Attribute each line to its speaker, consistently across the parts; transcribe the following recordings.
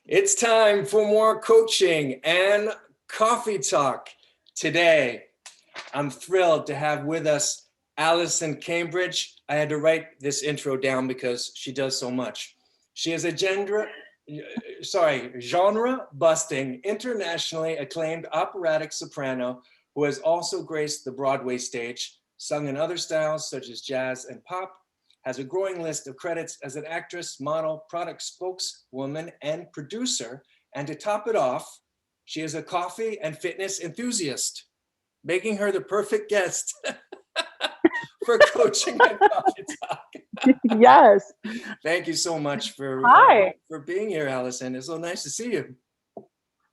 Speaker 1: It's time for more coaching and coffee talk. Today, I'm thrilled to have with us Alyson Cambridge. I had to write this intro down because she does so much. She is a genre-busting, internationally acclaimed operatic soprano who has also graced the Broadway stage, sung in other styles such as jazz and pop, has a growing list of credits as an actress, model, product spokeswoman, and producer. And to top it off, she is a coffee and fitness enthusiast, making her the perfect guest for coaching and coffee talk.
Speaker 2: Yes.
Speaker 1: Thank you so much for being here, Alyson. It's so nice to see you.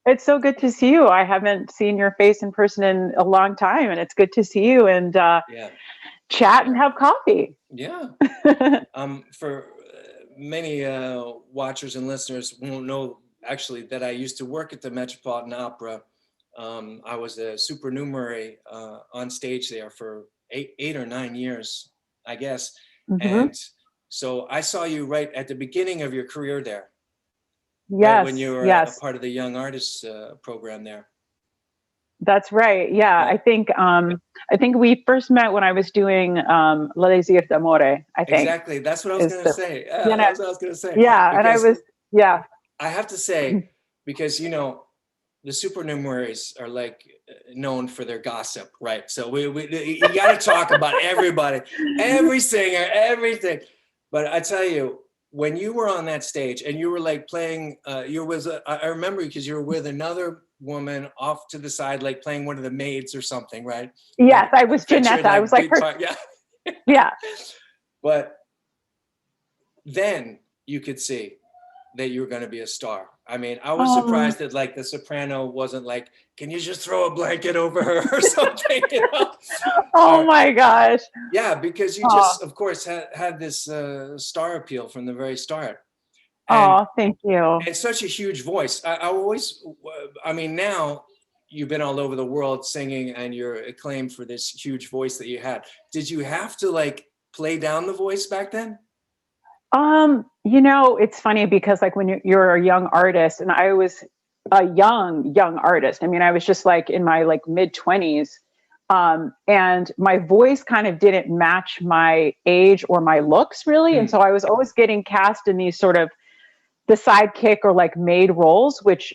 Speaker 2: It's so good to see you. I haven't seen your face in person in a long time, and it's good to see you and chat and have coffee.
Speaker 1: Yeah. For many watchers and listeners won't know actually that I used to work at the Metropolitan Opera. I was a supernumerary on stage there for eight or 9 years, I guess. Mm-hmm. And so I saw you right at the beginning of your career there.
Speaker 2: Yes.
Speaker 1: Right when you were a part of the Young Artists program there.
Speaker 2: That's right. Yeah. I think we first met when I was doing La Désir d'Amore, I think.
Speaker 1: Exactly. That's what I was going to say.
Speaker 2: That's
Speaker 1: what I was going to say.
Speaker 2: Yeah. Because
Speaker 1: I have to say, because, the supernumeraries are like known for their gossip, right? So you got to talk about everybody, every singer, everything. But I tell you, when you were on that stage and you were like playing, I remember because you were with another woman off to the side, like playing one of the maids or something, right?
Speaker 2: Yes, I was Janetta. I was like her.
Speaker 1: Yeah.
Speaker 2: Yeah.
Speaker 1: But then you could see that you were going to be a star. I mean, I was surprised that like the soprano wasn't like, can you just throw a blanket over her or something?
Speaker 2: My gosh.
Speaker 1: Yeah, because you just, of course, had this star appeal from the very start.
Speaker 2: Thank you.
Speaker 1: And such a huge voice. Now you've been all over the world singing and you're acclaimed for this huge voice that you had. Did you have to like play down the voice back then?
Speaker 2: It's funny because like when you're a young artist, and I was a young artist. I mean, I was just like in my like mid-20s. And my voice kind of didn't match my age or my looks really. And so I was always getting cast in these sort of the sidekick or like maid roles, which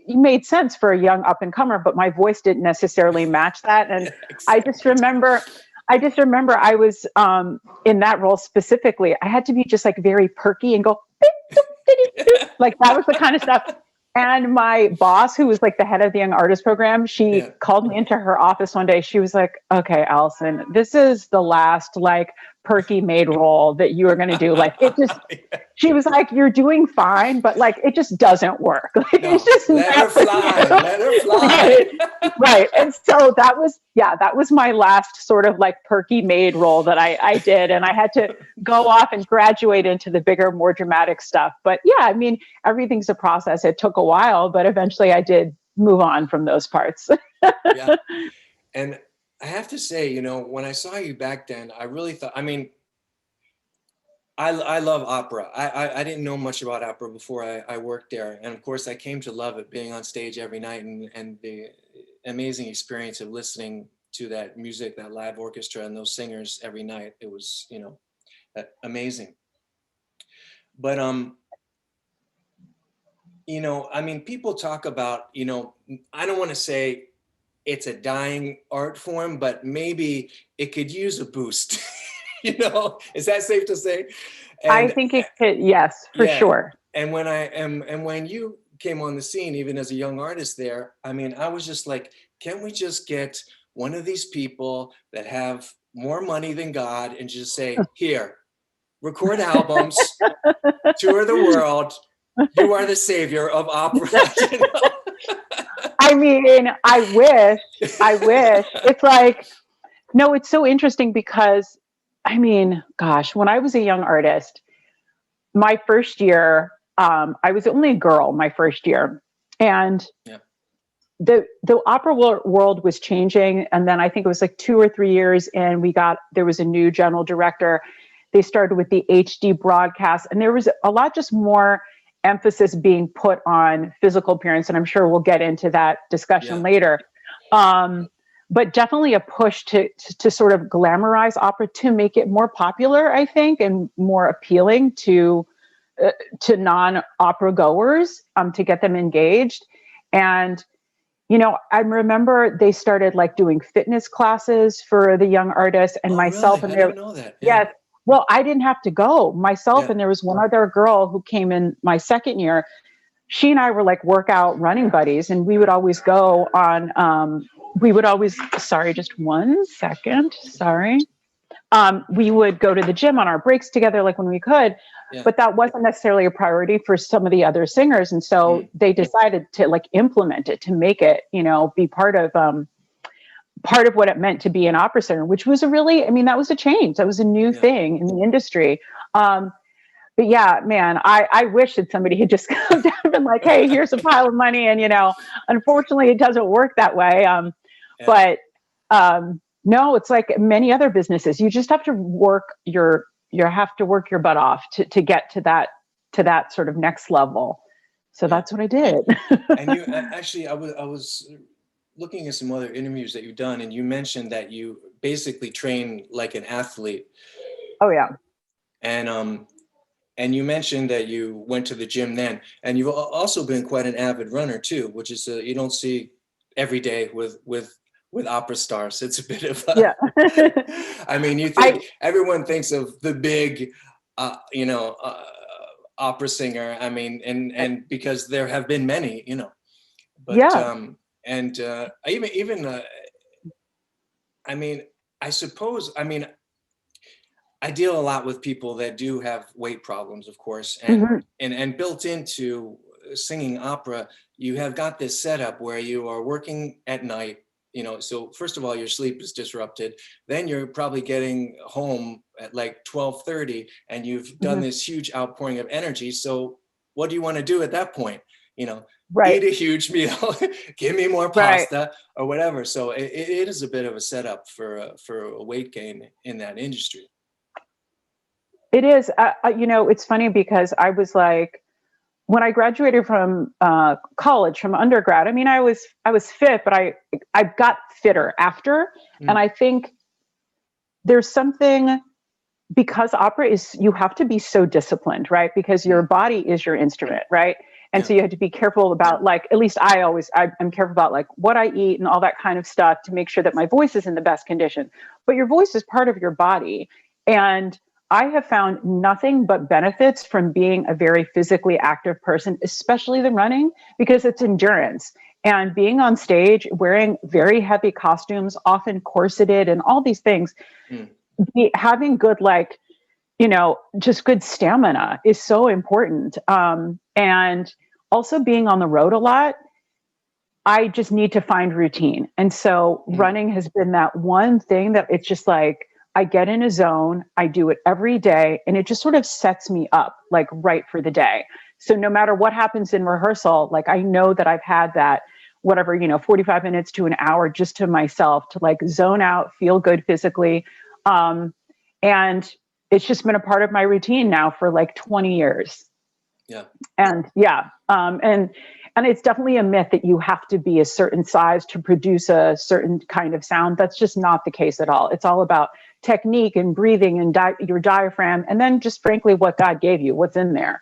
Speaker 2: made sense for a young up and comer, but my voice didn't necessarily match that. And I just remember I was in that role specifically. I had to be just like very perky and go like that was the kind of stuff. And my boss, who was like the head of the Young Artist program, she called me into her office one day. She was like, "Okay, Alyson, this is the last like perky maid role that you are going to do. Like it just," she was like, "You're doing fine, but like it just doesn't work. Like,
Speaker 1: no, it's just let her fly.
Speaker 2: Right. And so that was my last sort of like perky maid role that I did. And I had to go off and graduate into the bigger, more dramatic stuff. But yeah, I mean, everything's a process. It took a while, but eventually I did move on from those parts.
Speaker 1: Yeah. And I have to say, when I saw you back then, I really thought, I love opera. I didn't know much about opera before I worked there. And of course I came to love it, being on stage every night and the amazing experience of listening to that music, that live orchestra and those singers every night. It was, amazing. But, people talk about, I don't want to say it's a dying art form, but maybe it could use a boost. Is that safe to say? And,
Speaker 2: I think it could, yes, for sure.
Speaker 1: And when you came on the scene, even as a young artist there, I was just like, can't we just get one of these people that have more money than God and just say, here, record albums, tour the world. You are the savior of opera.
Speaker 2: I mean, I wish. It's like, no, it's so interesting because, gosh, when I was a young artist, my first year, I was only a girl my first year. And the opera world was changing. And then I think it was like 2 or 3 years and there was a new general director. They started with the HD broadcast and there was a lot just more emphasis being put on physical appearance, and I'm sure we'll get into that discussion later. But definitely a push to sort of glamorize opera, to make it more popular, I think, and more appealing to non-opera goers, to get them engaged. And I remember they started like doing fitness classes for the young artists, and myself.
Speaker 1: Really?
Speaker 2: And
Speaker 1: I didn't know that. Yeah.
Speaker 2: Yes. Well, I didn't have to go myself. And there was one other girl who came in my second year. She and I were like workout running buddies, and we would always go on, sorry, just 1 second. Sorry. We would go to the gym on our breaks together, like when we could, but that wasn't necessarily a priority for some of the other singers. And so they decided to like implement it, to make it, be part of what it meant to be an opera singer, which was that was a change. That was a new thing in the industry. But yeah, man, I wish that somebody had just come down and been like, hey, here's a pile of money. And, unfortunately it doesn't work that way. But no, it's like many other businesses. You just have to work your butt off to get to that sort of next level. So that's what I did.
Speaker 1: And you actually, I was looking at some other interviews that you've done, and you mentioned that you basically train like an athlete.
Speaker 2: Oh yeah.
Speaker 1: And you mentioned that you went to the gym then, and you've also been quite an avid runner too, which is you don't see every day with opera stars. It's a bit of a, I mean, everyone thinks of the big, opera singer. I mean, and because there have been many, but I suppose, I deal a lot with people that do have weight problems, of course, and built into singing opera, you have got this setup where you are working at night. So first of all, your sleep is disrupted. Then you're probably getting home at like 12:30, and you've done this huge outpouring of energy. So what do you want to do at that point? Eat a huge meal, give me more pasta or whatever. So it is a bit of a setup for a weight gain in that industry.
Speaker 2: It is. It's funny because I was like, when I graduated from college, from undergrad, I was fit, but I got fitter after. And I think there's something, because opera is, you have to be so disciplined, right? Because your body is your instrument, right? And so you have to be careful about, like, at least I'm careful about like what I eat and all that kind of stuff to make sure that my voice is in the best condition. But your voice is part of your body. And I have found nothing but benefits from being a very physically active person, especially the running, because it's endurance. And being on stage, wearing very heavy costumes, often corseted and all these things, having good, just good stamina is so important. And also being on the road a lot, I just need to find routine. And so running has been that one thing that it's just like, I get in a zone, I do it every day, and it just sort of sets me up like right for the day. So no matter what happens in rehearsal, like I know that I've had that, 45 minutes to an hour just to myself to like zone out, feel good physically. And it's just been a part of my routine now for like 20 years.
Speaker 1: Yeah.
Speaker 2: And and it's definitely a myth that you have to be a certain size to produce a certain kind of sound. That's just not the case at all. It's all about technique and breathing and your diaphragm, and then just frankly what God gave you, what's in there,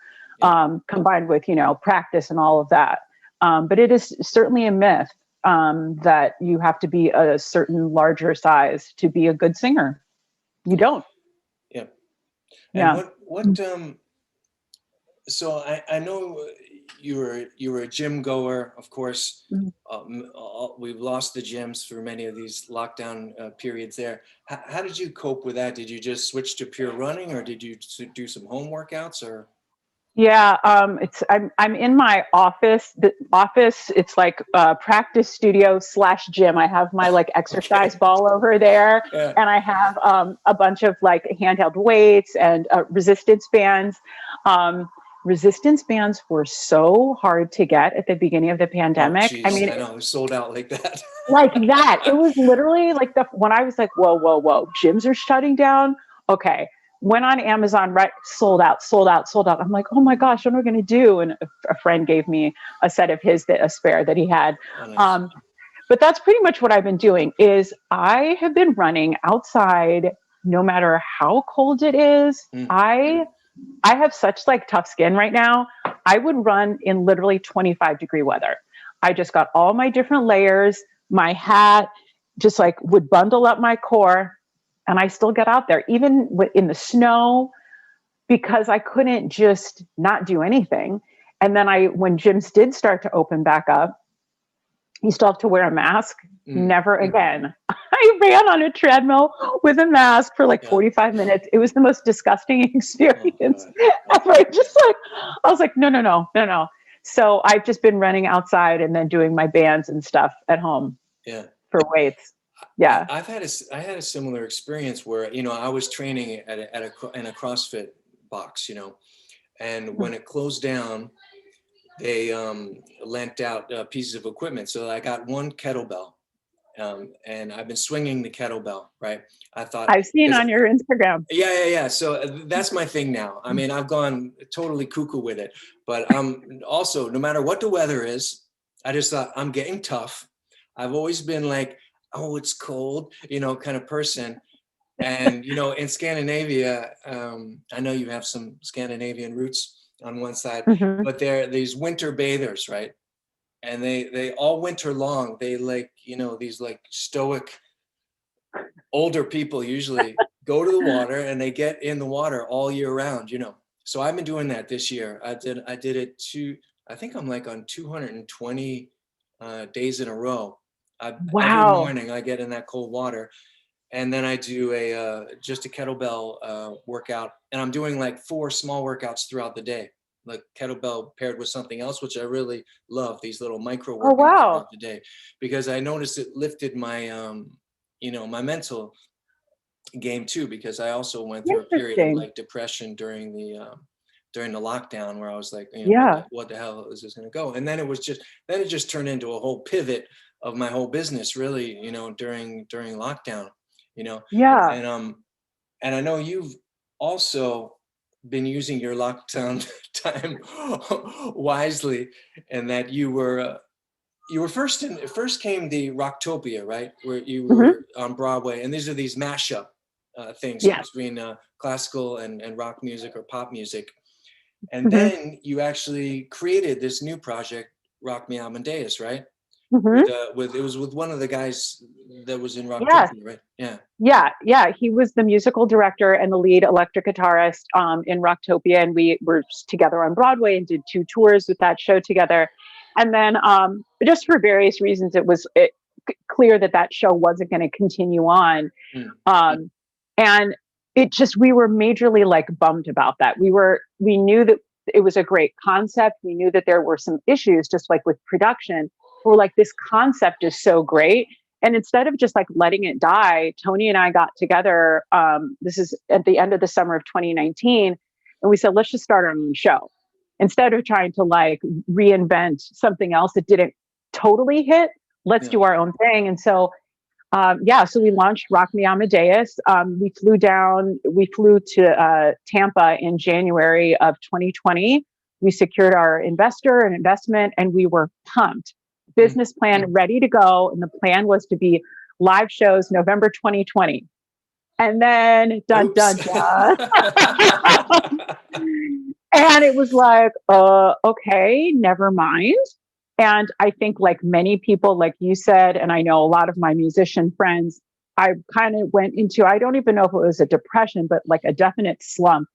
Speaker 2: combined with practice and all of that. But it is certainly a myth that you have to be a certain larger size to be a good singer. You don't.
Speaker 1: Yeah. And what so I know you were a gym goer, of course. We've lost the gyms for many of these lockdown periods there. How did you cope with that? Did you just switch to pure running, or did you do some home workouts, or?
Speaker 2: Yeah, I'm in my office. The office, it's like practice studio / gym. I have my like exercise ball over there, and I have a bunch of like handheld weights and resistance bands. Resistance bands were so hard to get at the beginning of the pandemic.
Speaker 1: Oh, geez, I know, it was sold out like that.
Speaker 2: Like that. It was literally like when I was like, whoa, gyms are shutting down. Okay, went on Amazon, right, sold out, sold out, sold out. I'm like, oh my gosh, what am I going to do? And a friend gave me a set of his, a spare that he had.
Speaker 1: Oh, nice.
Speaker 2: But that's pretty much what I've been doing is I have been running outside no matter how cold it is. I have such like tough skin right now. I would run in literally 25-degree weather. I just got all my different layers, my hat, just like would bundle up my core, and I still get out there, even in the snow, because I couldn't just not do anything. And then when gyms did start to open back up, you still have to wear a mask. Never again. I ran on a treadmill with a mask for like 45 minutes. It was the most disgusting experience ever. I was like, no. So I've just been running outside and then doing my bands and stuff at home.
Speaker 1: Yeah.
Speaker 2: For weights. Yeah.
Speaker 1: I had a similar experience where, I was training in a CrossFit box, and when it closed down, they lent out pieces of equipment. So I got one kettlebell, and I've been swinging the kettlebell, right? I thought
Speaker 2: I've seen on your Instagram.
Speaker 1: Yeah. So that's my thing now. I mean, I've gone totally cuckoo with it, but also, no matter what the weather is, I just thought I'm getting tough. I've always been like, oh, it's cold, kind of person. And, in Scandinavia, I know you have some Scandinavian roots on one side, but they're these winter bathers, right? And they all winter long, they like, these like stoic older people usually go to the water and they get in the water all year round, So I've been doing that this year. I did it I think I'm like on 220 days in a row. Every morning I get in that cold water. And then I do just a kettlebell workout, and I'm doing like 4 small workouts throughout the day, like kettlebell paired with something else, which I really love, these little micro workouts throughout the day, because I noticed it lifted my, my mental game too, because I also went through a period of like depression during the lockdown where I was like, what the hell is this going to go? And then it just turned into a whole pivot of my whole business, really, during lockdown. And I know you've also been using your lockdown time wisely, and that you were first came the Rocktopia, right, where you were on Broadway, and these are these mashup things between classical and rock music or pop music, and then you actually created this new project, Rock Me Amadeus, right? It was with one of the guys that was in Rocktopia, right?
Speaker 2: Yeah. He was the musical director and the lead electric guitarist in Rocktopia, and we were together on Broadway and did 2 tours with that show together. And then just for various reasons, it was clear that show wasn't going to continue on, and we were majorly like bummed about that. We knew that it was a great concept. We knew that there were some issues, just like with production. We're like, this concept is so great. And instead of just like letting it die, Tony and I got together. This is at the end of the summer of 2019. And we said, let's just start our own show. Instead of trying to like reinvent something else that didn't totally hit, let's do our own thing. And so, so we launched Rock Me Amadeus. We flew to Tampa in January of 2020. We secured our investor and investment, and we were pumped. Business plan ready to go, and the plan was to be live shows November 2020. And then dun dun dun. And it was like, okay, never mind. And I think like many people, like you said, and I know a lot of my musician friends, I kind of went into, I don't even know if it was a depression, but like a definite slump.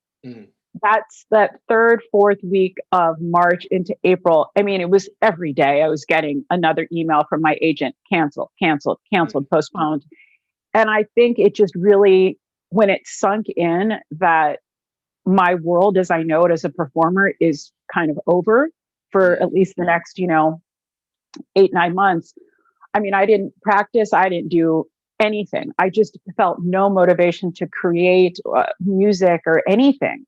Speaker 2: That's that 3rd, 4th week of March into April. I mean, it was every day I was getting another email from my agent, canceled, postponed. And I think it just really, when it sunk in that my world as I know it as a performer is kind of over for at least the next, 8-9 months. I mean, I didn't practice. I didn't do anything. I just felt no motivation to create music or anything.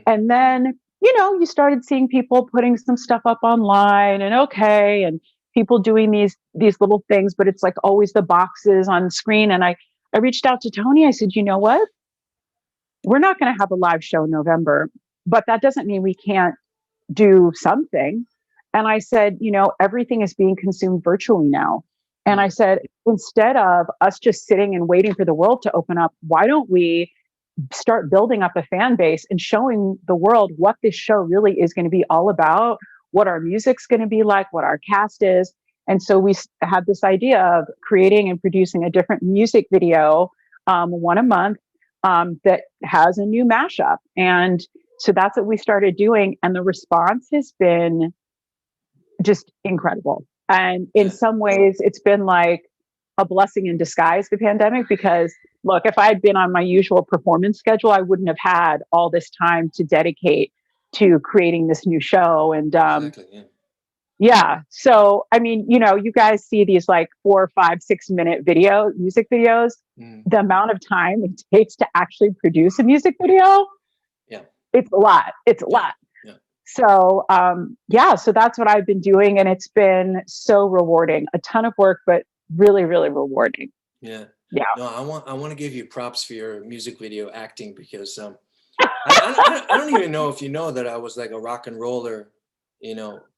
Speaker 2: And then, you started seeing people putting some stuff up online, and people doing these little things, but it's like always the boxes on screen. And I reached out to Tony. I said, you know what? we're not going to have a live show in November, but that doesn't mean we can't do something. And I said, everything is being consumed virtually now. And I said, instead of us just sitting and waiting for the world to open up, why don't we start building up a fan base and showing the world what this show really is going to be all about, what our music's going to be like, what our cast is. And so we had this idea of creating and producing a different music video, one a month, that has a new mashup. And so that's what we started doing. And the response has been just incredible. And in some ways, it's been like a blessing in disguise, the pandemic, because look, if I had been on my usual performance schedule, I wouldn't have had all this time to dedicate to creating this new show. And
Speaker 1: Exactly, yeah.
Speaker 2: yeah. So, I mean, you guys see these like 4, 5, 6 minute music videos. The amount of time it takes to actually produce a music video,
Speaker 1: yeah,
Speaker 2: it's a lot. It's a lot.
Speaker 1: Yeah.
Speaker 2: So, so that's what I've been doing. And it's been so rewarding, a ton of work, but really, really rewarding.
Speaker 1: Yeah.
Speaker 2: Yeah.
Speaker 1: No, I want to give you props for your music video acting, because I don't even know if you know that I was like a rock and roller,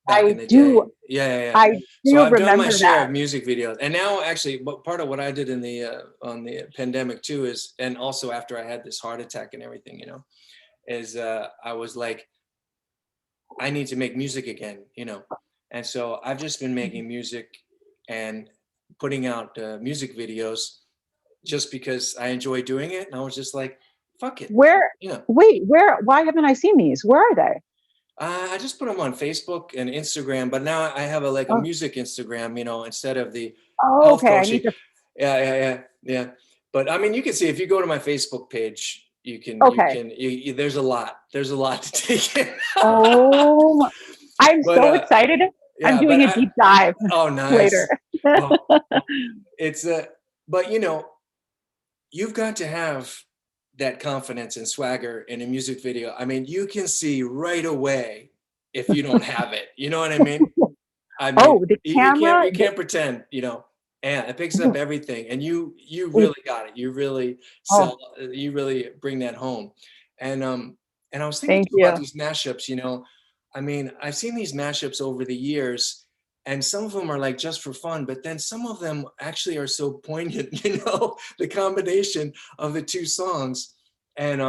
Speaker 1: back in the day. Yeah.
Speaker 2: I do
Speaker 1: So I've done my
Speaker 2: remember
Speaker 1: share
Speaker 2: that.
Speaker 1: of music videos, and now actually, part of what I did in the on the pandemic too is, and also after I had this heart attack and everything, is I was like, I need to make music again, and so I've just been making music and putting out music videos just because I enjoy doing it, and I was just like, fuck it.
Speaker 2: Why haven't I seen these? Where are they?
Speaker 1: I just put them on Facebook and Instagram, but now I have a music Instagram, instead of the health coaching. Yeah. But I mean, you can see if you go to my Facebook page, you can, there's a lot to take in.
Speaker 2: I'm so excited. Yeah, I'm doing a deep dive.
Speaker 1: Oh, nice.
Speaker 2: Later.
Speaker 1: It's but you've got to have that confidence and swagger in a music video. I mean, you can see right away if you don't have it. You know what I mean?
Speaker 2: The camera.
Speaker 1: You can't pretend, and it picks up everything. And you really got it. You really you really bring that home. And I was thinking about these mashups, I mean, I've seen these mashups over the years, and some of them are like just for fun, but then some of them actually are so poignant, the combination of the two songs. And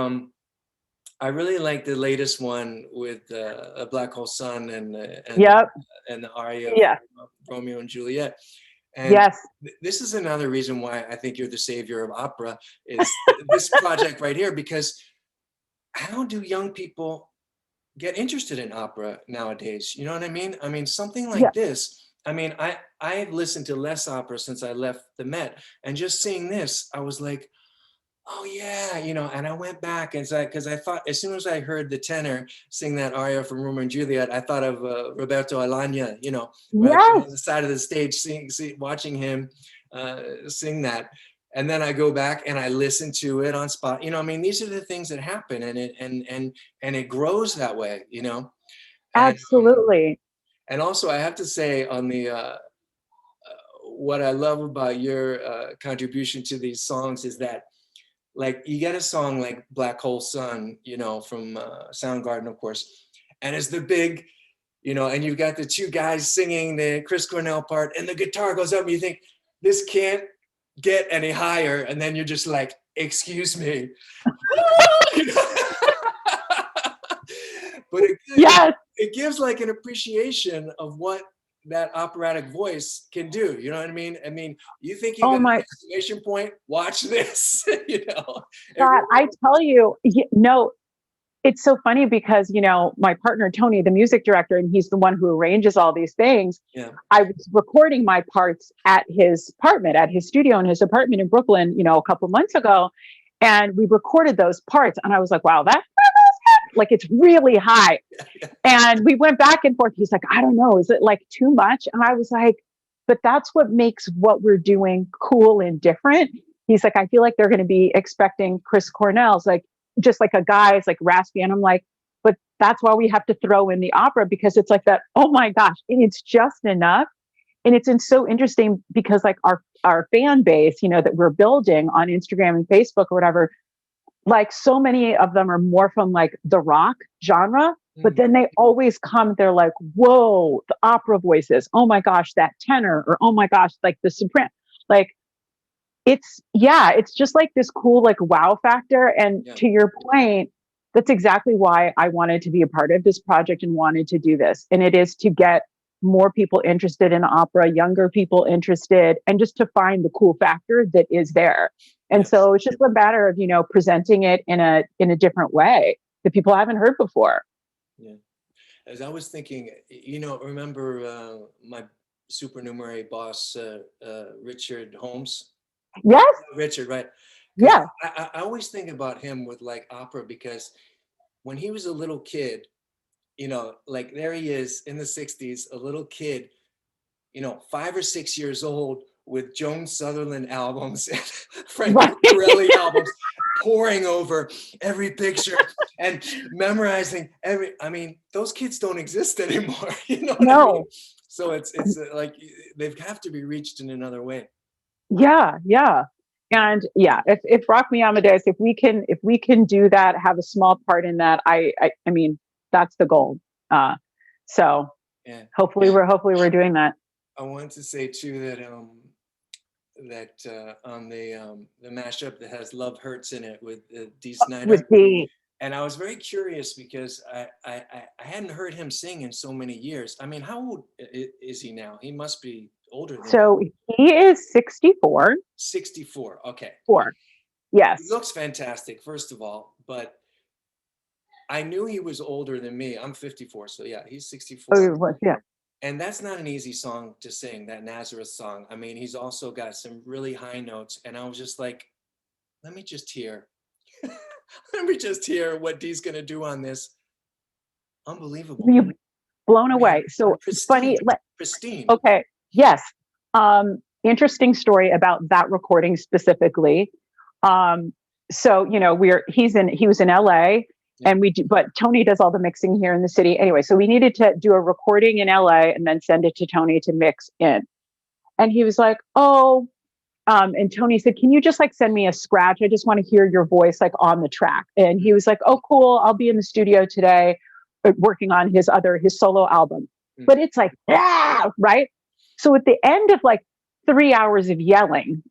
Speaker 1: I really like the latest one with A Black Hole Sun and the aria of Romeo and Juliet. And this is another reason why I think you're the savior of opera, is this project right here, because how do young people get interested in opera nowadays? You know what I mean? I mean, something like this. I mean, I've listened to less opera since I left the Met, and just seeing this, I was like, oh yeah, and I went back and because I thought, as soon as I heard the tenor sing that aria from Romeo and Juliet, I thought of Roberto Alagna, right on the side of the stage, watching him sing that. And then I go back and I listen to it on spot. I mean, these are the things that happen, and it grows that way,
Speaker 2: Absolutely.
Speaker 1: And also, I have to say, on the what I love about your contribution to these songs is that, like, you get a song like Black Hole Sun, from Soundgarden, of course, and it's the big, and you've got the two guys singing the Chris Cornell part, and the guitar goes up, and you think, this can't get any higher, and then you're just like, excuse me. But it gives like an appreciation of what that operatic voice can do. You know what I mean? I mean, you think you got an exclamation point? Watch this.
Speaker 2: God, I tell you, it's so funny because, my partner, Tony, the music director, and he's the one who arranges all these things.
Speaker 1: Yeah.
Speaker 2: I was recording my parts at his apartment, at his studio in his apartment in Brooklyn, a couple months ago. And we recorded those parts. And I was like, wow, like, it's really high. And we went back and forth. He's like, I don't know. Is it like too much? And I was like, but that's what makes what we're doing cool and different. He's like, I feel like they're going to be expecting Chris Cornell's, like, just like a guy's like raspy. And I'm like, but that's why we have to throw in the opera, because it's like that. Oh my gosh. And it's just enough. And it's so interesting because like our fan base, that we're building on Instagram and Facebook or whatever, like so many of them are more from like the rock genre, but then they always come, they're like, whoa, the opera voices. Oh my gosh, that tenor, or oh my gosh, like the soprano. Like it's just like this cool, like wow factor. And
Speaker 1: Yeah.
Speaker 2: to your point, that's exactly why I wanted to be a part of this project and wanted to do this. And it is to get more people interested in opera, younger people interested, and just to find the cool factor that is there. And
Speaker 1: Yes.
Speaker 2: so it's just a matter of, presenting it in a different way that people haven't heard before.
Speaker 1: Yeah. As I was thinking, remember my supernumerary boss, Richard Holmes?
Speaker 2: Yes.
Speaker 1: Richard, right? Because
Speaker 2: Yeah.
Speaker 1: I always think about him with like opera, because when he was a little kid, like there he is in the 60s, a little kid, 5 or 6 years old, with Joan Sutherland albums and Franco
Speaker 2: Right.
Speaker 1: Corelli albums, poring over every picture and memorizing those kids don't exist anymore. You know what I mean?
Speaker 2: No.
Speaker 1: So it's like they have to be reached in another way.
Speaker 2: Yeah. Yeah. And yeah, if Rock Me Amadeus, if we can do that, have a small part in that, I mean, that's the goal. So
Speaker 1: Yeah.
Speaker 2: hopefully we're doing that.
Speaker 1: I wanted to say too that on the mashup that has Love Hurts in it with Dee Snider.
Speaker 2: With the
Speaker 1: And I was very curious because I hadn't heard him sing in so many years. I mean, how old is he now? He must be older than
Speaker 2: So he is 64.
Speaker 1: 64. Okay.
Speaker 2: 4.
Speaker 1: He
Speaker 2: Yes.
Speaker 1: looks fantastic, first of all, but I knew he was older than me. I'm 54, so yeah, he's 64.
Speaker 2: Oh, yeah.
Speaker 1: And that's not an easy song to sing, that Nazareth song. I mean, he's also got some really high notes. And I was just like, let me just hear. Let me just hear what Dee's going to do on this. Unbelievable.
Speaker 2: You've blown away. So
Speaker 1: pristine,
Speaker 2: funny.
Speaker 1: Pristine.
Speaker 2: Okay. Yes. Interesting story about that recording specifically. So, he was in LA. And but Tony does all the mixing here in the city. Anyway, so we needed to do a recording in LA and then send it to Tony to mix in. And he was like, oh, and Tony said, can you just like send me a scratch? I just want to hear your voice like on the track. And he was like, oh, cool. I'll be in the studio today working on his solo album. But it's like, right? So at the end of like 3 hours of yelling,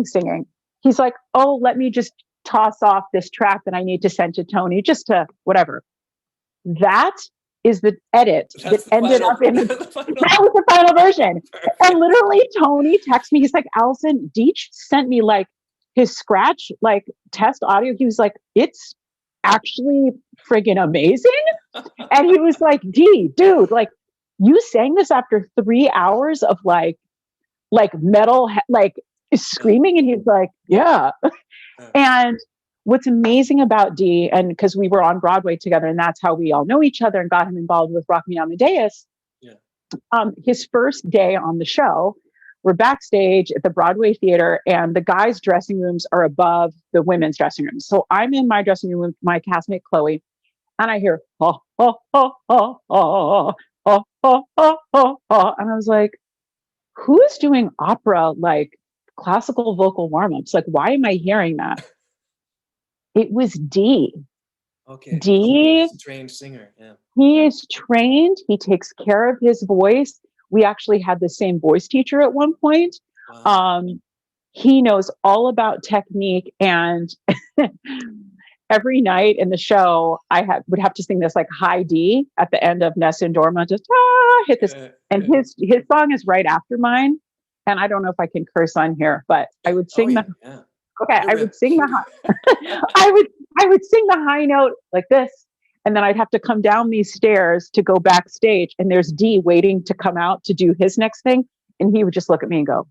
Speaker 2: singing, he's like, oh, let me just toss off this track that I need to send to Tony, just to whatever. That is the edit that ended up in that was the final version. Perfect. And literally Tony texted me, he's like, Alyson, Deech sent me like his scratch, like test audio. He was like, it's actually friggin' amazing. And he was like, dude, like you sang this after 3 hours of like metal, like screaming. And he's like, yeah. And what's amazing about Dee, and because we were on Broadway together, and that's how we all know each other and got him involved with Rock Me Amadeus.
Speaker 1: Yeah.
Speaker 2: His first day on the show, we're backstage at the Broadway theater, and the guys' dressing rooms are above the women's dressing rooms. So I'm in my dressing room with my castmate Chloe, and I hear oh oh oh oh oh oh oh oh oh, and I was like, who's doing opera like classical vocal warm-ups? Like, why am I hearing that? It was Dee.
Speaker 1: Okay.
Speaker 2: Dee,
Speaker 1: he's a trained singer. Yeah.
Speaker 2: He is trained. He takes care of his voice. We actually had the same voice teacher at one point. Wow. He knows all about technique, and every night in the show, would have to sing this like high D at the end of Nessun Dorma, just hit this. And his song is right after mine. And I don't know if I can curse on here, but I would sing I would sing I would sing the high note like this, and then I'd have to come down these stairs to go backstage, and there's Dee waiting to come out to do his next thing, and he would just look at me and go,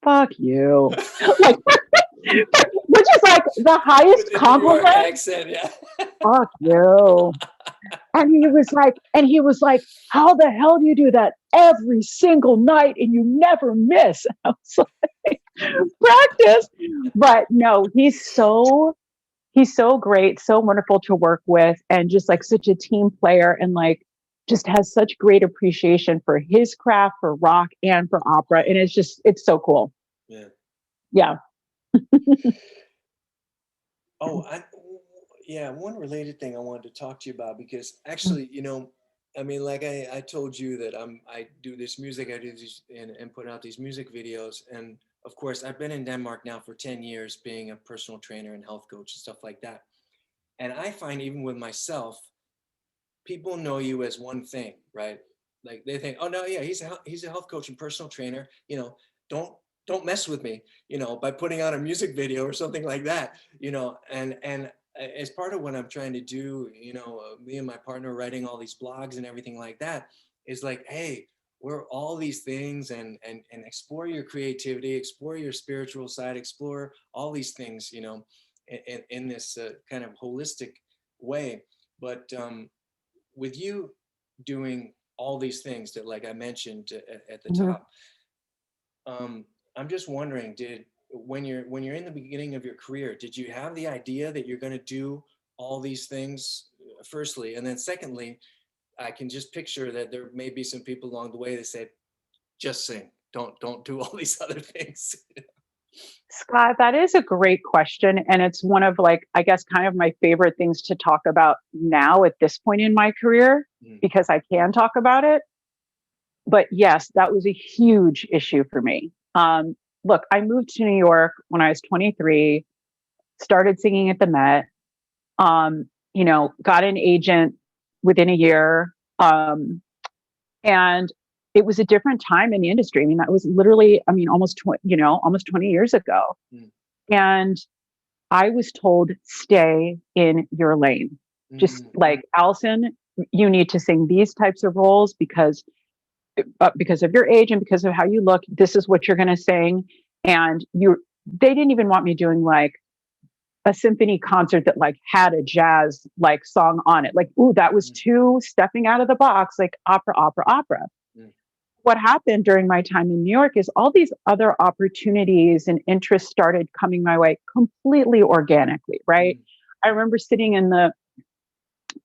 Speaker 2: "Fuck you," like, which is like the highest compliment.
Speaker 1: Accent, yeah.
Speaker 2: Fuck you. And he was like, how the hell do you do that every single night and you never miss? I was like, practice. But no, he's so great, so wonderful to work with, and just like such a team player, and like just has such great appreciation for his craft, for rock and for opera. And it's so cool.
Speaker 1: Yeah.
Speaker 2: Yeah.
Speaker 1: Oh, yeah, one related thing I wanted to talk to you about, because actually, I mean, like I told you that I do this music, I do these and put out these music videos. And of course, I've been in Denmark now for 10 years being a personal trainer and health coach and stuff like that. And I find even with myself, people know you as one thing, right? Like they think, oh no, yeah, he's a health coach and personal trainer. Don't don't mess with me, by putting out a music video or something like that, and as part of what I'm trying to do, me and my partner writing all these blogs and everything like that is like, hey, we're all these things, and explore your creativity, explore your spiritual side, explore all these things, in this kind of holistic way. But with you doing all these things that, like I mentioned at the
Speaker 2: Mhm.
Speaker 1: top, I'm just wondering, did when you're in the beginning of your career, did you have the idea that you're going to do all these things, firstly, and then secondly, I can just picture that there may be some people along the way that said, just sing, don't do all these other things.
Speaker 2: Scott, that is a great question. And it's one of, like, I guess, kind of my favorite things to talk about now at this point in my career,
Speaker 1: Mm,
Speaker 2: because I can talk about it. But yes, that was a huge issue for me. Look, I moved to New York when I was 23, started singing at the Met, got an agent within a year. And it was a different time in the industry. I mean, that was literally, I mean, almost 20 years ago.
Speaker 1: mm,
Speaker 2: And I was told, stay in your lane. Just
Speaker 1: mm,
Speaker 2: like, Alyson, you need to sing these types of roles because of your age and because of how you look. This is what you're going to sing. And they didn't even want me doing like a symphony concert that like had a jazz like song on it. Like, ooh, that was
Speaker 1: mm,
Speaker 2: too stepping out of the box, like opera, opera, opera.
Speaker 1: mm,
Speaker 2: What happened during my time in New York is all these other opportunities and interests started coming my way completely organically, right?
Speaker 1: mm,
Speaker 2: I remember sitting in the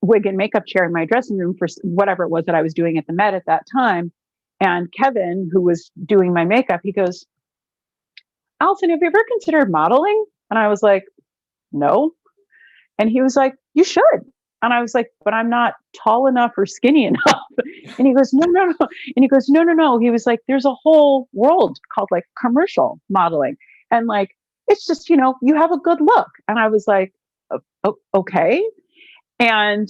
Speaker 2: wig and makeup chair in my dressing room for whatever it was that I was doing at the Met at that time. And Kevin, who was doing my makeup, he goes, Alyson, have you ever considered modeling? And I was like, no. And he was like, you should. And I was like, but I'm not tall enough or skinny enough. And he goes, no, no, no. And he goes, no, no, no. He was like, there's a whole world called like commercial modeling. And like, it's just, you have a good look. And I was like, okay. And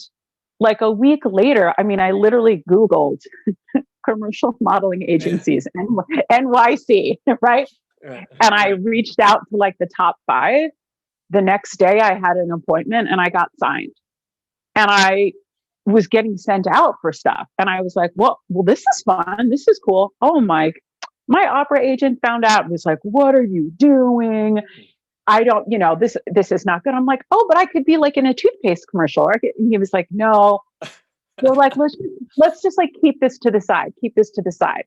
Speaker 2: like a week later, I mean, I literally Googled commercial modeling
Speaker 1: yeah,
Speaker 2: agencies, NYC, right?
Speaker 1: right,
Speaker 2: And I reached out to like the top 5. The next day I had an appointment and I got signed. And I was getting sent out for stuff. And I was like, well, this is fun. This is cool. Oh my opera agent found out and was like, what are you doing? I don't, this is not good. I'm like, oh, but I could be like in a toothpaste commercial. And he was like, no. They're like, let's just like keep this to the side, keep this to the side.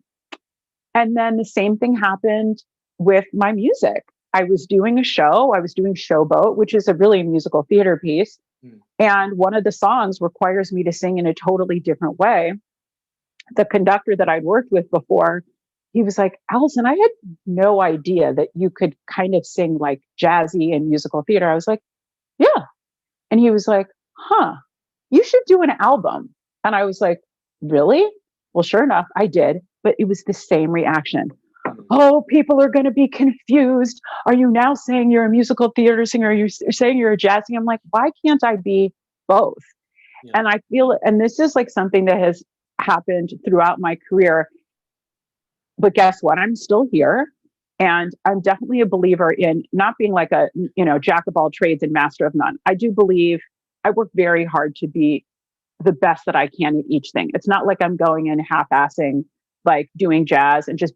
Speaker 2: And then the same thing happened with my music. I was doing a show. I was doing Showboat, which is a really musical theater piece.
Speaker 1: mm,
Speaker 2: And one of the songs requires me to sing in a totally different way. The conductor that I'd worked with before, he was like, Alyson, I had no idea that you could kind of sing like jazzy and musical theater. I was like, yeah. And he was like, huh, you should do an album. And I was like, really? Well, sure enough, I did. But it was the same reaction.
Speaker 1: mm,
Speaker 2: Oh, people are going to be confused. Are you now saying you're a musical theater singer? Are you saying you're a jazz singer? I'm like, why can't I be both?
Speaker 1: yeah,
Speaker 2: And I feel, and this is like something that has happened throughout my career. But guess what? I'm still here. And I'm definitely a believer in not being like a, jack of all trades and master of none. I do believe I work very hard to be the best that I can at each thing. It's not like I'm going in half-assing, like doing jazz and just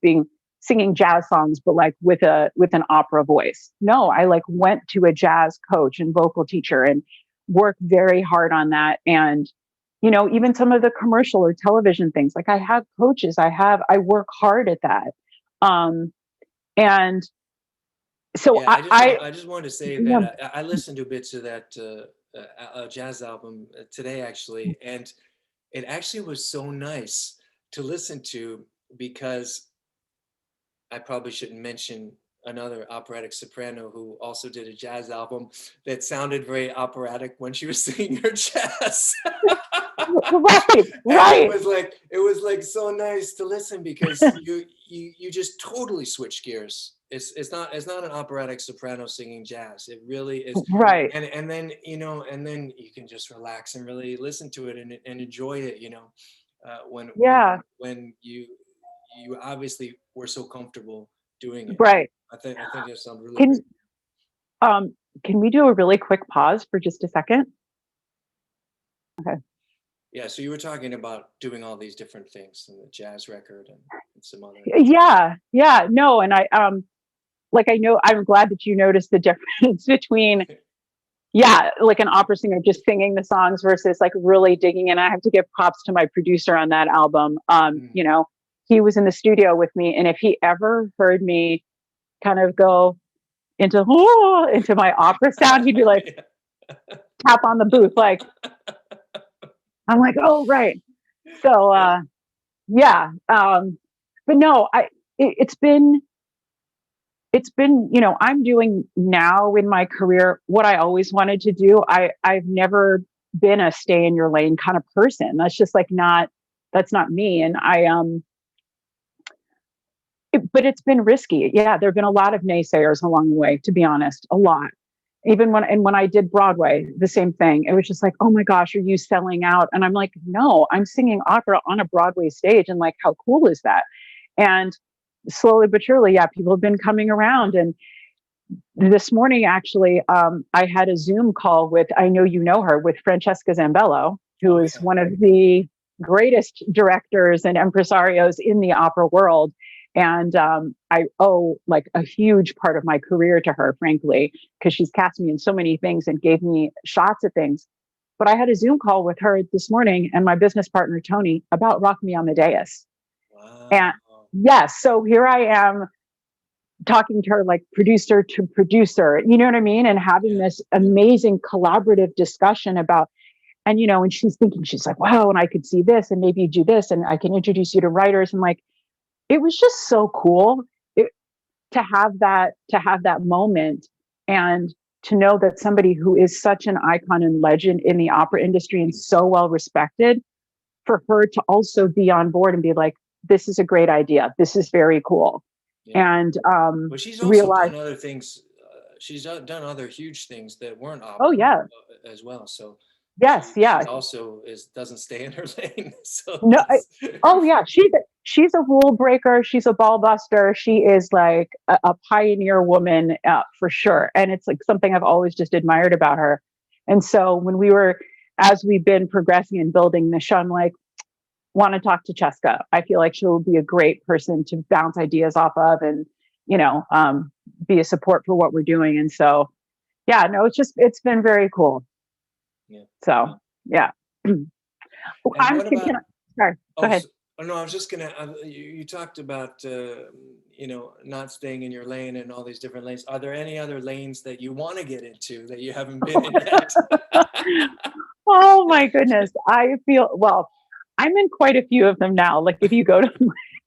Speaker 2: singing jazz songs, but like with an opera voice. No, I like went to a jazz coach and vocal teacher and worked very hard on that. And even some of the commercial or television things, like I have coaches, I work hard at that. Um, and so
Speaker 1: yeah. I just wanted to say
Speaker 2: you know,
Speaker 1: that I listened to bits of that jazz album today, actually, and it actually was so nice to listen to, because I probably shouldn't mention another operatic soprano who also did a jazz album that sounded very operatic when she was singing her jazz.
Speaker 2: Right,
Speaker 1: And
Speaker 2: right.
Speaker 1: it was like so nice to listen, because you just totally switch gears. It's not an operatic soprano singing jazz. It really is.
Speaker 2: Right.
Speaker 1: And then, and then you can just relax and really listen to it and enjoy it,
Speaker 2: Yeah.
Speaker 1: when you obviously were so comfortable doing it.
Speaker 2: Right.
Speaker 1: I think it sounds really
Speaker 2: Can
Speaker 1: great.
Speaker 2: um can we do a really quick pause for just a second? Okay.
Speaker 1: Yeah, so you were talking about doing all these different things, and the jazz record and some other.
Speaker 2: Yeah. Yeah. No, and like I know I'm glad that you noticed the difference between yeah, like an opera singer just singing the songs versus like really digging in. I have to give props to my producer on that album.
Speaker 1: Mm.
Speaker 2: He was in the studio with me, and if he ever heard me kind of go into my opera sound, he'd be like, tap on the booth, like I'm like, oh right. So
Speaker 1: Yeah.
Speaker 2: yeah. But no, it's been, I'm doing now in my career what I always wanted to do. I've never been a stay in your lane kind of person. That's just like not that's not me. And but it's been risky. Yeah, there have been a lot of naysayers along the way, to be honest, a lot. Even when I did Broadway, the same thing. It was just like, oh my gosh, are you selling out? And I'm like, no, I'm singing opera on a Broadway stage, and like, how cool is that? And slowly but surely, yeah, people have been coming around. And this morning, actually, I had a Zoom call with, I know you know her, with Francesca Zambello, who
Speaker 1: Oh
Speaker 2: is
Speaker 1: yeah.
Speaker 2: one of the greatest directors and impresarios in the opera world. And I owe like a huge part of my career to her, frankly, because she's cast me in so many things and gave me shots at things. But I had a Zoom call with her this morning and my business partner, Tony, about Rock Me Amadeus. And
Speaker 1: Wow.
Speaker 2: yes, so here I am talking to her like producer to producer, you know what I mean? And having
Speaker 1: Yeah.
Speaker 2: this amazing collaborative discussion about, and and she's thinking, she's like, wow, and I could see this, and maybe you do this, and I can introduce you to writers. And like, it was just so cool to have that moment, and to know that somebody who is such an icon and legend in the opera industry and so well respected, for her to also be on board and be like, this is a great idea. This is very cool.
Speaker 1: Yeah.
Speaker 2: And
Speaker 1: But she's also
Speaker 2: realize,
Speaker 1: done other things. She's done other huge things that weren't
Speaker 2: oh
Speaker 1: opera
Speaker 2: yeah,
Speaker 1: as well. So
Speaker 2: yes,
Speaker 1: she
Speaker 2: yeah.
Speaker 1: also doesn't stay in her lane. So
Speaker 2: No,
Speaker 1: that's
Speaker 2: oh yeah, she's a rule breaker. She's a ball buster. She is like a pioneer woman for sure, and it's like something I've always just admired about her. And so as we've been progressing and building the show, I'm like, want to talk to Cheska. I feel like she'll be a great person to bounce ideas off of, and be a support for what we're doing. And so, yeah, no, it's been very cool.
Speaker 1: yeah.
Speaker 2: So, yeah.
Speaker 1: And what
Speaker 2: Can
Speaker 1: about?
Speaker 2: sorry, go
Speaker 1: Oh,
Speaker 2: ahead.
Speaker 1: no, I was just gonna. You talked about not staying in your lane and all these different lanes. Are there any other lanes that you want to get into that you haven't been in yet?
Speaker 2: Oh my goodness. I feel well, I'm in quite a few of them now. Like if you go to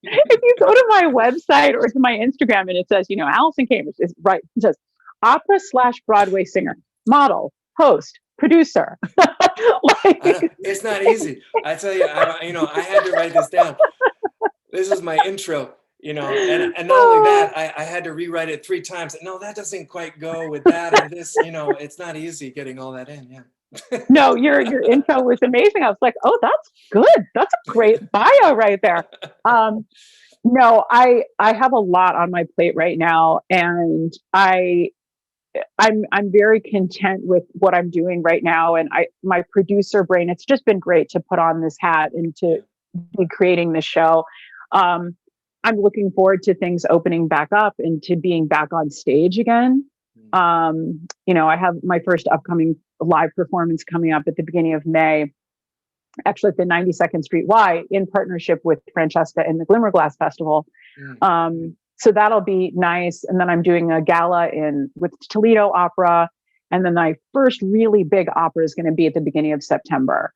Speaker 2: if you go to my website or to my Instagram and it says, Alyson Cambridge is right. It says opera / Broadway singer, model, host, producer. Like,
Speaker 1: It's not easy. I tell you, I had to write this down. This is my intro, and not only that, I had to rewrite it 3 times. No, that doesn't quite go with that and this. It's not easy getting all that in. Yeah.
Speaker 2: no, your intro was amazing. I was like, oh, that's good. That's a great bio right there. No, I have a lot on my plate right now, and I'm very content with what I'm doing right now. And my producer brain, it's just been great to put on this hat and to be creating this show. Um, I'm looking forward to things opening back up and to being back on stage again. I have my first upcoming live performance coming up at the beginning of May, actually at the 92nd Street Y, in partnership with Francesca and the Glimmerglass Festival. So that'll be nice. And then I'm doing a gala with Toledo Opera. And then my first really big opera is going to be at the beginning of September.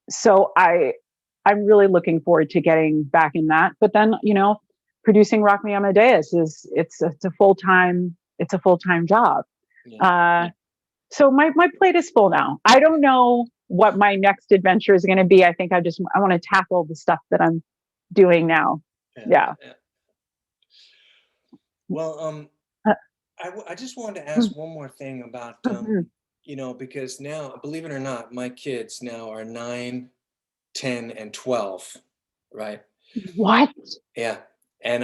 Speaker 2: So I'm really looking forward to getting back in that. But then, producing Rock Me Amadeus it's a full-time job.
Speaker 1: Yeah.
Speaker 2: So my plate is full now. I don't know what my next adventure is going to be. I think I want to tackle the stuff that I'm doing now. Yeah.
Speaker 1: Well,
Speaker 2: Uh,
Speaker 1: I just wanted to ask one more thing about,
Speaker 2: mhm.
Speaker 1: because now, believe it or not, my kids now are 9, 10, and 12, right?
Speaker 2: What?
Speaker 1: Yeah. And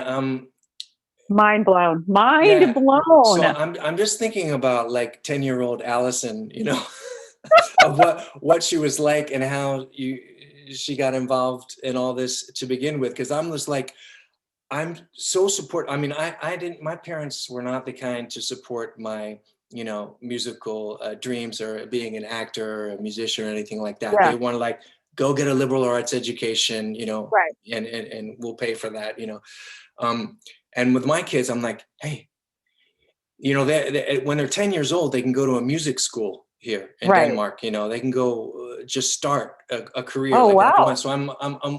Speaker 2: Mind blown. Mind
Speaker 1: yeah. So
Speaker 2: blown.
Speaker 1: I'm just thinking about like 10-year-old Alyson, of what she was like and how she got involved in all this to begin with. Because I'm just like, I'm so support. I mean, I didn't. My parents were not the kind to support my musical dreams or being an actor or a musician or anything like that.
Speaker 2: Yeah.
Speaker 1: They want to like go get a liberal arts education,
Speaker 2: Right.
Speaker 1: and we'll pay for that, And with my kids, I'm like, hey, when they're 10 years old, they can go to a music school here in
Speaker 2: Right.
Speaker 1: Denmark. They can go just start a career
Speaker 2: Oh,
Speaker 1: like that if they
Speaker 2: wow.
Speaker 1: want. So I'm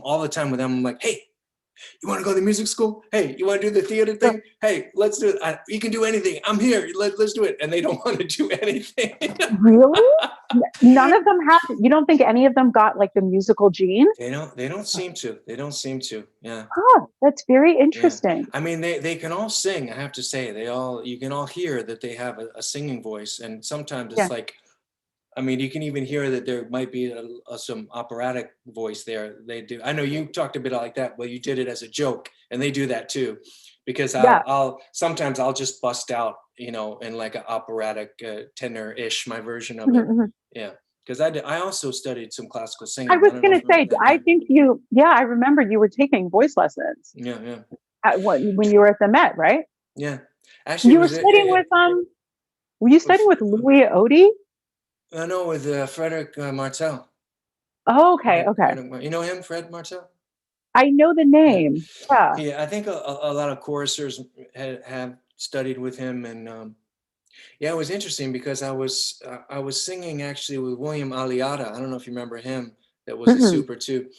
Speaker 1: all the time with them. I'm like, hey, you want to go to the music school? Hey, you want to do the theater thing? Hey, let's do it. You can do anything. I'm here. Let's do it. And they don't want to do anything.
Speaker 2: Really? None of them have. You don't think any of them got like the musical gene?
Speaker 1: They don't seem to. They don't seem to. Yeah.
Speaker 2: Oh, that's very
Speaker 1: Yeah.
Speaker 2: interesting.
Speaker 1: I mean, they can all sing. I have to say, you can all hear that they have a singing voice. And sometimes
Speaker 2: Yeah.
Speaker 1: it's like, I mean, you can even hear that there might be some operatic voice there. They do. I know you talked a bit like that. Well, you did it as a joke, and they do that too, because
Speaker 2: Yeah.
Speaker 1: I'll sometimes I'll just bust out, in like an operatic tenor-ish, my version of it.
Speaker 2: Mhm, mhm.
Speaker 1: Yeah, because I also studied some classical
Speaker 2: I
Speaker 1: singing.
Speaker 2: was
Speaker 1: I don't know
Speaker 2: going
Speaker 1: if
Speaker 2: to
Speaker 1: you
Speaker 2: say,
Speaker 1: remember that.
Speaker 2: I think I remember you were taking voice lessons
Speaker 1: Yeah, yeah,
Speaker 2: when you were at the Met, right?
Speaker 1: yeah. Actually, it
Speaker 2: You were
Speaker 1: was
Speaker 2: studying with, were you studying with Louis Odie?
Speaker 1: no, with Frederick Martel.
Speaker 2: Oh, okay. Okay.
Speaker 1: You know him, Fred Martel?
Speaker 2: I know the
Speaker 1: Yeah.
Speaker 2: name. Yeah.
Speaker 1: Yeah, I think a lot of choristers have studied with him, and yeah, it was interesting because I was singing actually with William Aliata. I don't know if you remember him. That was a
Speaker 2: Mm-mm.
Speaker 1: super too,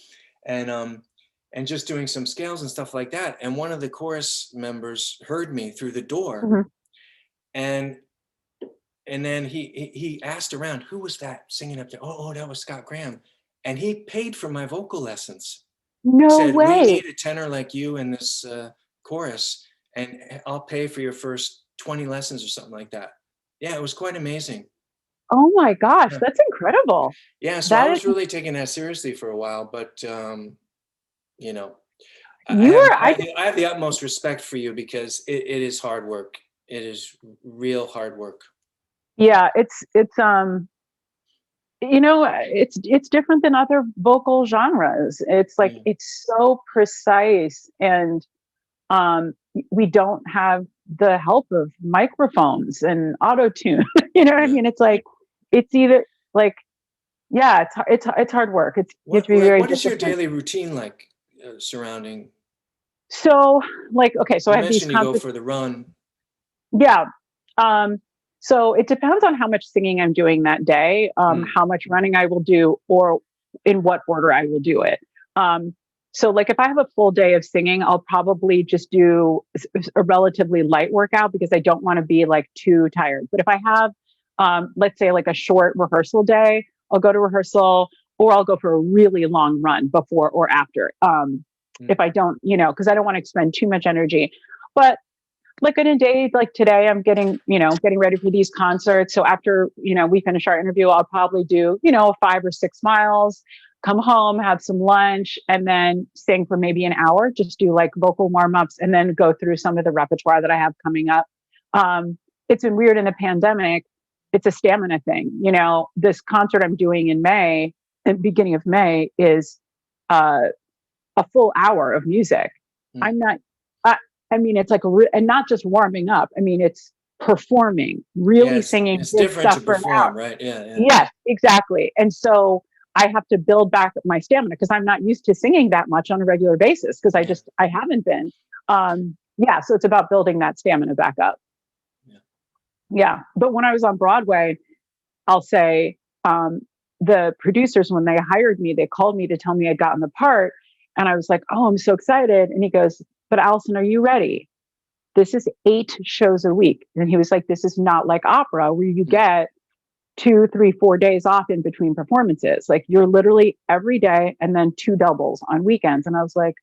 Speaker 1: and just doing some scales and stuff like that. And one of the chorus members heard me through the door,
Speaker 2: Mhm.
Speaker 1: and then he asked around, who was that singing up there? Oh, that was Scott Graham, and he paid for my vocal lessons. He
Speaker 2: No
Speaker 1: said, we
Speaker 2: way.
Speaker 1: need a tenor like you in this chorus, and I'll pay for your first 20 lessons or something like that. Yeah, it was quite amazing.
Speaker 2: Oh my gosh,
Speaker 1: Yeah,
Speaker 2: that's incredible.
Speaker 1: yeah, so I
Speaker 2: That
Speaker 1: was
Speaker 2: is,
Speaker 1: really taking that seriously for a while, but you know,
Speaker 2: you were, I just,
Speaker 1: I have the utmost respect for you because it is hard work. It is real hard work.
Speaker 2: yeah, it's different than other vocal genres. It's like,
Speaker 1: Yeah,
Speaker 2: it's so precise, and we don't have the help of microphones and auto tune. You know what I
Speaker 1: yeah.
Speaker 2: mean? It's like, it's either like, yeah, it's hard work. You have to be very
Speaker 1: What is your
Speaker 2: disciplined.
Speaker 1: daily routine like surrounding?
Speaker 2: So like, okay, so
Speaker 1: You
Speaker 2: I have these
Speaker 1: mentioned you go
Speaker 2: concerts.
Speaker 1: for the run.
Speaker 2: Yeah. Um, so it depends on how much singing I'm doing that day,
Speaker 1: Mm,
Speaker 2: how much running I will do, or in what order I will do it. Um, so like if I have a full day of singing, I'll probably just do a relatively light workout because I don't want to be like too tired. But if I have, let's say like a short rehearsal day, I'll go to rehearsal, or I'll go for a really long run before or after.
Speaker 1: mm,
Speaker 2: If I don't, because I don't want to expend too much energy. But like in a day like today, I'm getting ready for these concerts. So after, we finish our interview, I'll probably do, 5 or 6 miles, come home, have some lunch, and then sing for maybe an hour, just do like vocal warm-ups, and then go through some of the repertoire that I have coming up. It's been weird in the pandemic. It's a stamina thing. This concert I'm doing in May, at the beginning of May, is uh, a full hour of music.
Speaker 1: mm.
Speaker 2: I'm not, I mean, it's like, and not just warming up. I mean, it's performing, really
Speaker 1: Yes,
Speaker 2: singing
Speaker 1: it's
Speaker 2: big
Speaker 1: different
Speaker 2: stuff
Speaker 1: to
Speaker 2: for an hour.
Speaker 1: perform, right? Yeah, yeah.
Speaker 2: Yes, exactly. And so I have to build back my stamina because I'm not used to singing that much on a regular basis because
Speaker 1: Yeah,
Speaker 2: I haven't been. Yeah. So it's about building that stamina back up.
Speaker 1: yeah.
Speaker 2: Yeah. But when I was on Broadway, I'll say, the producers, when they hired me, they called me to tell me I'd gotten the part. And I was like, oh, I'm so excited. And he goes, but Alyson, are you ready? This is 8 shows a week. And he was like, this is not like opera where you get 2, 3, 4 days off in between performances. Like you're literally every day and then 2 doubles on weekends. And I was like,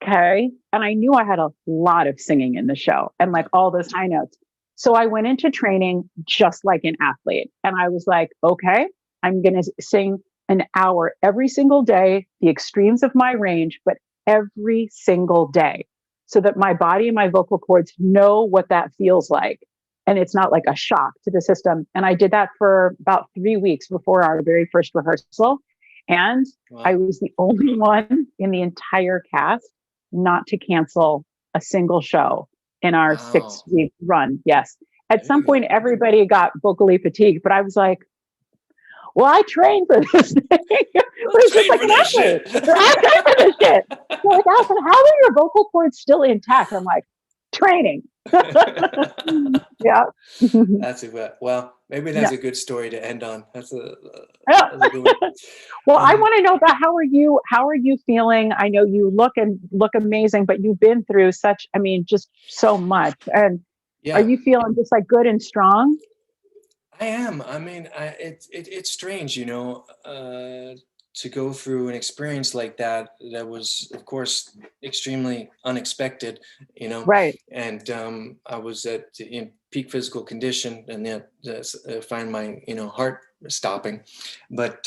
Speaker 2: okay. And I knew I had a lot of singing in the show and like all those high notes. So I went into training just like an athlete. And I was like, okay, I'm going to sing an hour every single day, the extremes of my range, but every single day, so that my body and my vocal cords know what that feels like. And it's not like a shock to the system. And I did that for about 3 weeks before our very first rehearsal. And I was the only one in the entire cast not to cancel a single show in our 6-week run. Yes. At some point, everybody got vocally fatigued, but I was like, well, I trained for this thing. It's just like an athlete. I trained for this shit. So like, Alyson, how are your vocal cords still intact? I'm like, training. Yeah.
Speaker 1: That's a well. Maybe that's a good story to end on. That's a good one.
Speaker 2: Well, I want to know about how are you feeling? I know you look amazing, but you've been through such, I mean, just so much. And are you feeling just like good and strong?
Speaker 1: I am. I mean, it's strange, to go through an experience like that. That was, of course, extremely unexpected,
Speaker 2: Right.
Speaker 1: And I was in peak physical condition, and then find my, heart stopping. But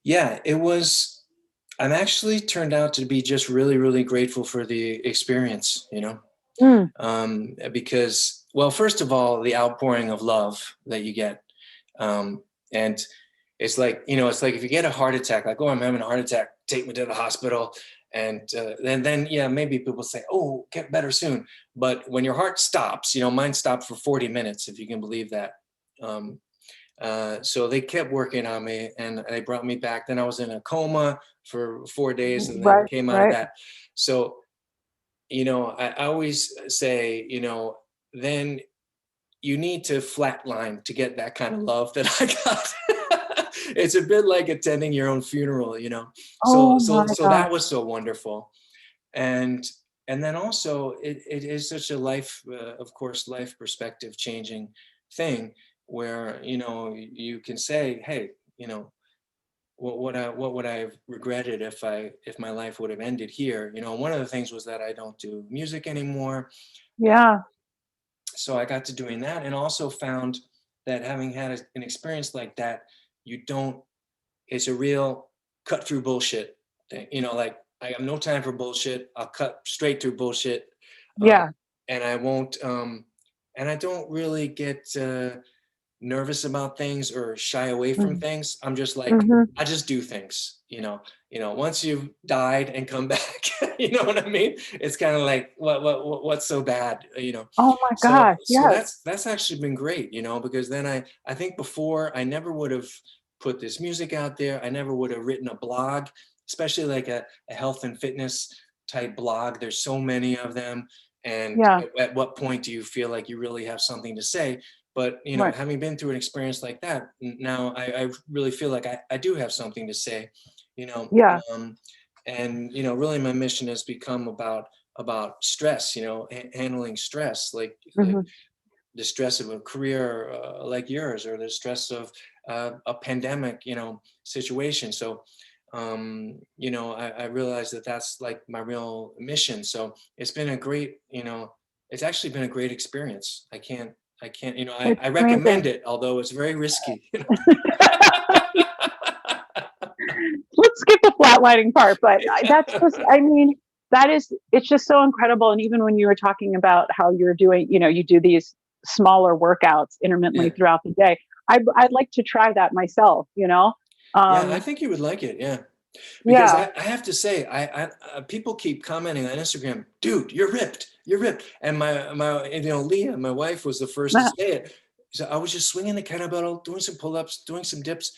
Speaker 1: it was. I'm actually turned out to be just really, really grateful for the experience, because, well, first of all, the outpouring of love that you get, and it's like, it's like if you get a heart attack, like, oh, I'm having a heart attack, take me to the hospital. And then, maybe people say, oh, get better soon. But when your heart stops, mine stopped for 40 minutes, if you can believe that. So they kept working on me, and they brought me back. Then I was in a coma for 4 days, and then came out of that. So, I always say, then you need to flatline to get that kind of love that I got. It's a bit like attending your own funeral, So that was so wonderful. And then also it is such a life, of course, life perspective changing thing where, you can say, hey, what would I have regretted if my life would have ended here? One of the things was that I don't do music anymore.
Speaker 2: Yeah.
Speaker 1: So I got to doing that, and also found that having had an experience like that, it's a real cut through bullshit thing. Like, I have no time for bullshit. I'll cut straight through bullshit.
Speaker 2: Yeah.
Speaker 1: And I won't, and I don't really get nervous about things or shy away from things. I'm just like, I just do things, once you've died and come back, you know what I mean? It's kind of like, what's so bad,
Speaker 2: Oh my gosh.
Speaker 1: So that's actually been great, because then I think before I never would have put this music out there. I never would have written a blog, especially like a health and fitness type blog. There's so many of them. And at what point do you feel like you really have something to say? But, having been through an experience like that, now I really feel like I do have something to say, and, really my mission has become about stress, handling stress, like the stress of a career like yours, or the stress of a pandemic, situation. So, I realized that that's like my real mission. So it's been a great, it's actually been a great experience. I can't, I recommend it, although it's very risky.
Speaker 2: Let's skip the flatlining part, but that's just, I mean, it's just so incredible. And even when you were talking about how you're doing, you do these smaller workouts intermittently throughout the day. I'd like to try that myself,
Speaker 1: I think you would like it. Yeah. Because I have to say, I people keep commenting on Instagram, dude, you're ripped. And my Leah, my wife, was the first to say it. So I was just swinging the kettlebell, doing some pull-ups, doing some dips,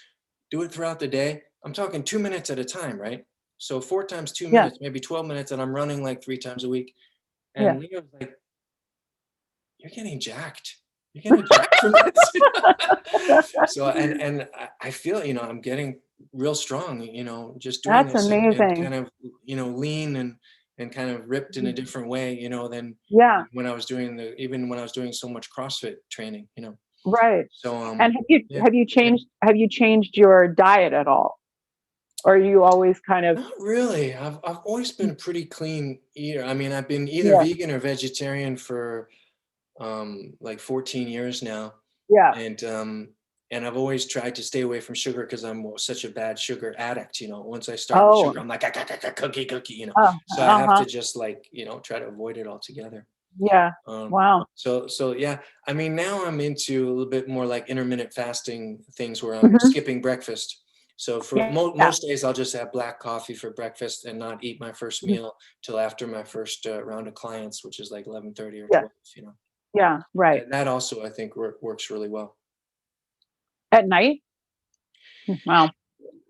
Speaker 1: do it throughout the day. I'm talking 2 minutes at a time, right? So 4 times 2 minutes, maybe 12 minutes, and I'm running like 3 times a week. And Leah was like, you're getting jacked. You're getting jacked from this. So, and I feel, I'm getting real strong, just doing
Speaker 2: That's
Speaker 1: this
Speaker 2: amazing.
Speaker 1: and kind of, lean and, and kind of ripped in a different way, you know, than
Speaker 2: Yeah.
Speaker 1: when I was doing even when I was doing so much CrossFit training, you know.
Speaker 2: Right.
Speaker 1: So,
Speaker 2: And
Speaker 1: yeah.
Speaker 2: have you changed your diet at all? Or are you always kind of,
Speaker 1: Not really. I've always been a pretty clean eater. I mean, I've been either
Speaker 2: yeah,
Speaker 1: vegan or vegetarian for like 14 years now.
Speaker 2: yeah.
Speaker 1: And I've always tried to stay away from sugar because I'm such a bad sugar addict, you know. Once I start with
Speaker 2: Oh,
Speaker 1: sugar, I'm like cookie, you know. So I have
Speaker 2: uh-huh.
Speaker 1: to just like, you know, try to avoid it altogether.
Speaker 2: Yeah.
Speaker 1: Um,
Speaker 2: Wow.
Speaker 1: so yeah, I mean, now I'm into a little bit more like intermittent fasting things where I'm
Speaker 2: Hmm.
Speaker 1: skipping breakfast. So for
Speaker 2: Yeah.
Speaker 1: most days, I'll just have black coffee for breakfast and not eat my first meal till after my first round of clients, which is like 11:30 or
Speaker 2: Yeah.
Speaker 1: 12, you know.
Speaker 2: Yeah. Right.
Speaker 1: And that also, I think, works really well.
Speaker 2: At night? Wow.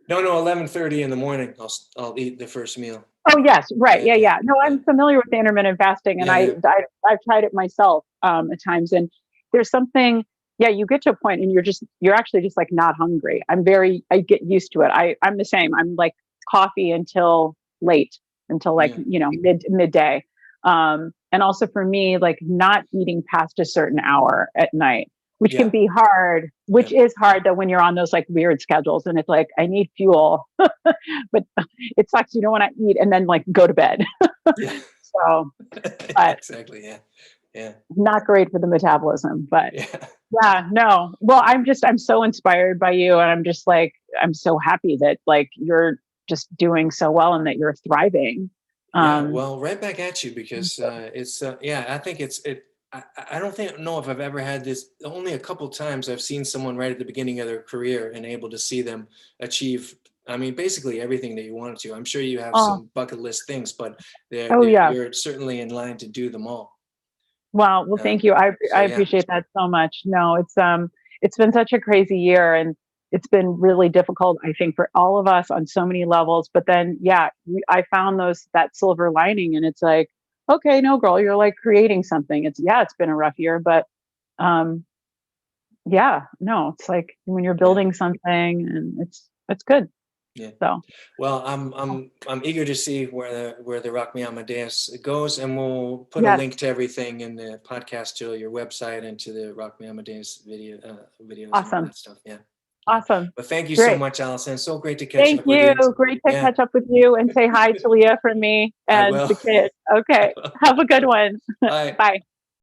Speaker 1: No, 11:30 in the morning, I'll eat the first meal.
Speaker 2: Oh yes, right.
Speaker 1: Yeah,
Speaker 2: Yeah,
Speaker 1: yeah,
Speaker 2: yeah. No,
Speaker 1: yeah,
Speaker 2: I'm familiar with the intermittent fasting, and
Speaker 1: yeah, yeah,
Speaker 2: I've tried it myself at times. And there's something. Yeah, you get to a point, and you're actually just like not hungry. I get used to it. I'm the same. I'm like coffee until late, until like
Speaker 1: yeah,
Speaker 2: midday. And also for me, like not eating past a certain hour at night, which can
Speaker 1: yeah,
Speaker 2: be hard.
Speaker 1: yeah,
Speaker 2: Which is hard though when you're on those like weird schedules, and it's like I need fuel, but it sucks. You don't want to eat and then like go to bed.
Speaker 1: yeah.
Speaker 2: So, but
Speaker 1: Exactly. Yeah, yeah,
Speaker 2: not great for the metabolism. But
Speaker 1: yeah,
Speaker 2: yeah, no. Well, I'm so inspired by you, and I'm just like, I'm so happy that like you're just doing so well and that you're thriving.
Speaker 1: yeah.
Speaker 2: Um,
Speaker 1: Well, right back at you because it's yeah. I think I don't know if I've ever had this. Only a couple times I've seen someone right at the beginning of their career and able to see them achieve. I mean, basically everything that you wanted to. I'm sure you have
Speaker 2: oh,
Speaker 1: some bucket list things, but
Speaker 2: oh yeah.
Speaker 1: you're certainly in line to do them all.
Speaker 2: Wow. Well, thank you.
Speaker 1: So
Speaker 2: I
Speaker 1: yeah,
Speaker 2: appreciate that so much. No, it's been such a crazy year, and it's been really difficult, I think, for all of us on so many levels. But then, yeah, I found that silver lining, and it's like, okay, no, girl, you're like creating something. It's been a rough year, but um, yeah, no, it's like when you're
Speaker 1: yeah.
Speaker 2: building something, and it's good.
Speaker 1: Yeah.
Speaker 2: So
Speaker 1: Well, I'm eager to see where the Rock Me Amadeus goes, and we'll put a
Speaker 2: yes,
Speaker 1: link to everything in the podcast to your website and to the Rock Me Amadeus videos and all
Speaker 2: awesome,
Speaker 1: that stuff. Yeah. Yeah.
Speaker 2: awesome,
Speaker 1: But thank you so
Speaker 2: great.
Speaker 1: much, Allison. So great to catch
Speaker 2: Thank
Speaker 1: up with
Speaker 2: you.
Speaker 1: you.
Speaker 2: Great to
Speaker 1: Yeah,
Speaker 2: catch up with you, and say hi to Leah from me
Speaker 1: I
Speaker 2: and
Speaker 1: will.
Speaker 2: the kids.
Speaker 1: I
Speaker 2: Okay.
Speaker 1: will.
Speaker 2: Have a good one.
Speaker 1: Bye.
Speaker 2: Bye.